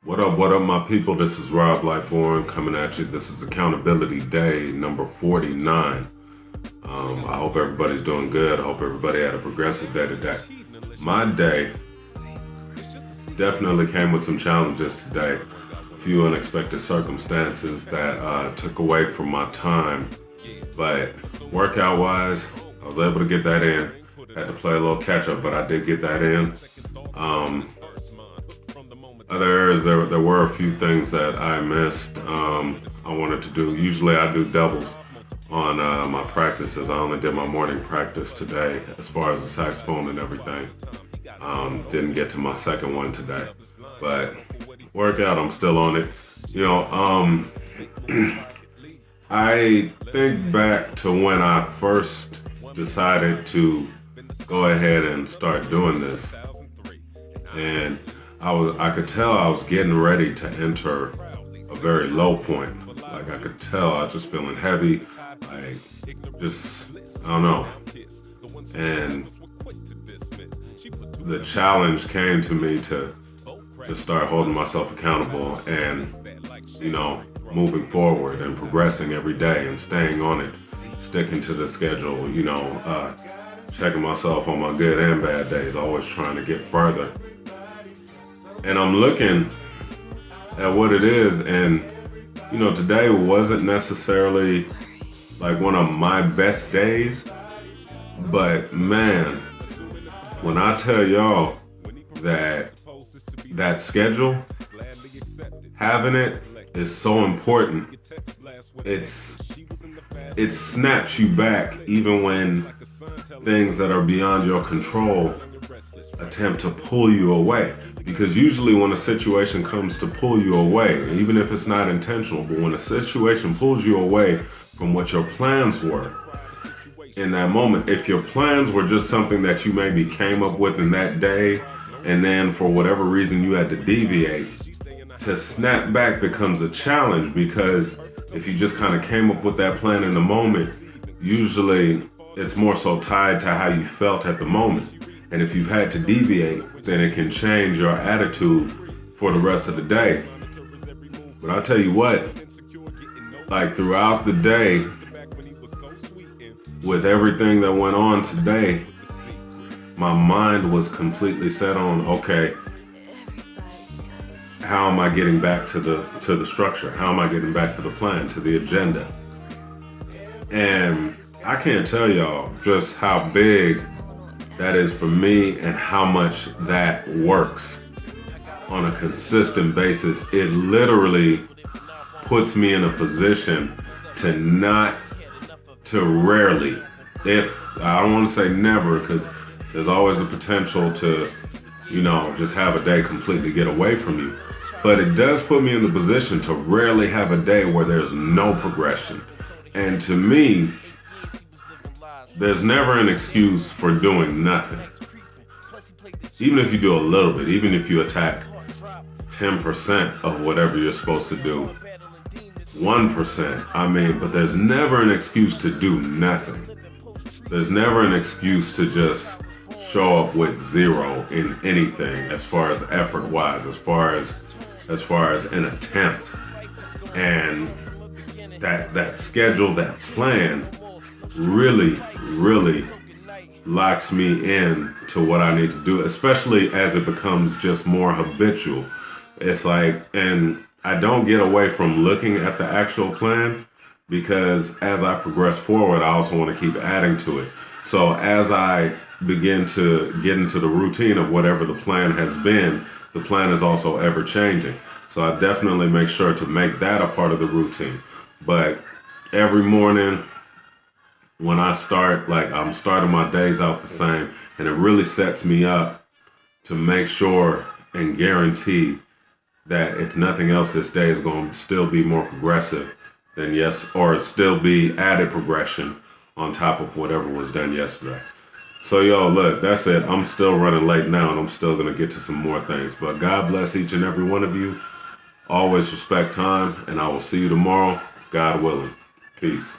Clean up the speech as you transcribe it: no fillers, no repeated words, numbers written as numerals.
What up, my people? This is Rob Lightborn coming at you. This is Accountability Day number 49. I hope everybody's doing good. I hope everybody had a progressive day today. My day definitely came with some challenges today. A few unexpected circumstances that took away from my time. But workout-wise, I was able to get that in. Had to play a little catch-up, but I did get that in. Other areas, there were a few things that I missed. I wanted to do. Usually I do doubles on my practices. I only did my morning practice today as far as the saxophone and everything. Didn't get to my second one today. But workout, I'm still on it. I think back to when I first decided to go ahead and start doing this. And I could tell I was getting ready to enter a very low point. Like I could tell I was just feeling heavy, like I don't know. And the challenge came to me to just start holding myself accountable and, moving forward and progressing every day and staying on it, sticking to the schedule, checking myself on my good and bad days, always trying to get further. And I'm looking at what it is, and today wasn't necessarily like one of my best days, but man, when I tell y'all that schedule, having it is so important. It snaps you back even when things that are beyond your control attempt to pull you away. Because usually when a situation comes to pull you away, even if it's not intentional, but when a situation pulls you away from what your plans were in that moment, if your plans were just something that you maybe came up with in that day, and then for whatever reason you had to deviate, to snap back becomes a challenge, because if you just kind of came up with that plan in the moment, usually it's more so tied to how you felt at the moment. And if you've had to deviate, then it can change your attitude for the rest of the day. But I'll tell you what, like throughout the day, with everything that went on today, my mind was completely set on, okay, how am I getting back to the structure? How am I getting back to the plan, to the agenda? And I can't tell y'all just how big that is for me and how much that works on a consistent basis. It literally puts me in a position to rarely, if I don't want to say never, because there's always a potential to, just have a day completely get away from you. But it does put me in the position to rarely have a day where there's no progression. And to me, there's never an excuse for doing nothing. Even if you do a little bit, even if you attack 10% of whatever you're supposed to do, 1%, but there's never an excuse to do nothing. There's never an excuse to just show up with zero in anything as far as effort-wise, as far as an attempt. And that schedule, that plan, really locks me in to what I need to do, especially as it becomes just more habitual. It's like, and I don't get away from looking at the actual plan, because as I progress forward, I also want to keep adding to it. So as I begin to get into the routine of whatever the plan has been, the plan is also ever changing. So I definitely make sure to make that a part of the routine. But every morning, when I start, I'm starting my days out the same, and it really sets me up to make sure and guarantee that if nothing else, this day is going to still be more progressive than or still be added progression on top of whatever was done yesterday. So look, that's it. I'm still running late now, and I'm still going to get to some more things. But God bless each and every one of you. Always respect time, and I will see you tomorrow, God willing. Peace.